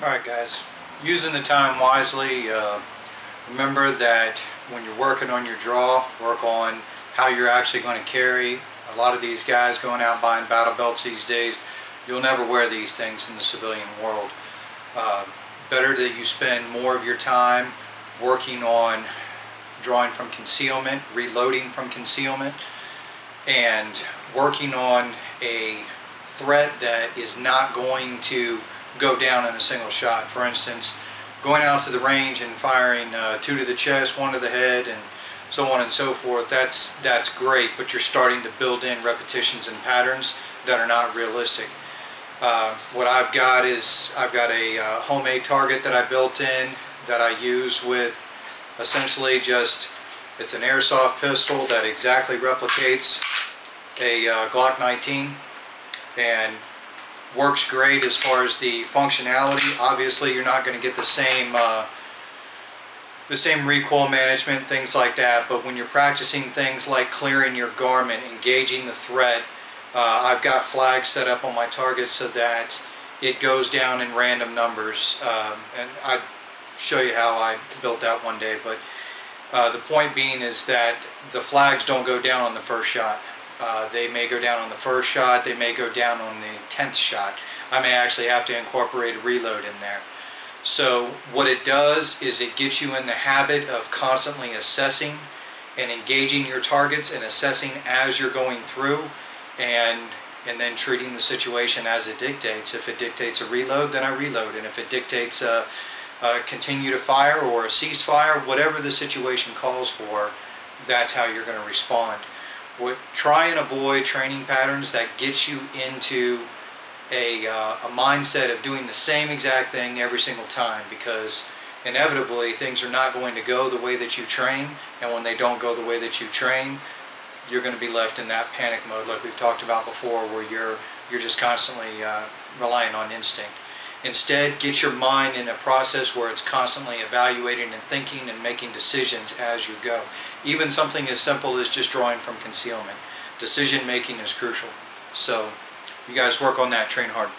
Alright guys, using the time wisely. Remember that when you're working on your draw, work on how you're actually going to carry. A lot of these guys going out buying battle belts these days, you'll never wear these things in the civilian world. Better that you spend more of your time working on drawing from concealment, reloading from concealment, and working on a threat that is not going to go down in a single shot. For instance, going out to the range and firing 2 to the chest, 1 to the head, and so on and so forth, that's great, but you're starting to build in repetitions and patterns that are not realistic. What I've got is I've got a homemade target that I built in that I use with essentially just, it's an airsoft pistol that exactly replicates a Glock 19 and works great as far as the functionality. Obviously you're not going to get the same recoil management, things like that, but when you're practicing things like clearing your garment, engaging the threat, I've got flags set up on my target so that it goes down in random numbers, and I'll show you how I built that one day, but the point being is that the flags don't go down on the first shot. They may go down on the first shot, they may go down on the 10th shot. I may actually have to incorporate a reload in there. So what it does is it gets you in the habit of constantly assessing and engaging your targets and assessing as you're going through, and then treating the situation as it dictates. If it dictates a reload, then I reload, and if it dictates a continue to fire or a ceasefire, whatever the situation calls for, that's how you're going to respond. Try and avoid training patterns that get you into a mindset of doing the same exact thing every single time, because inevitably things are not going to go the way that you train, and when they don't go the way that you train, you're going to be left in that panic mode like we've talked about before, where you're just constantly relying on instinct. Instead, get your mind in a process where it's constantly evaluating and thinking and making decisions as you go. Even something as simple as just drawing from concealment. Decision making is crucial. So you guys work on that, train hard.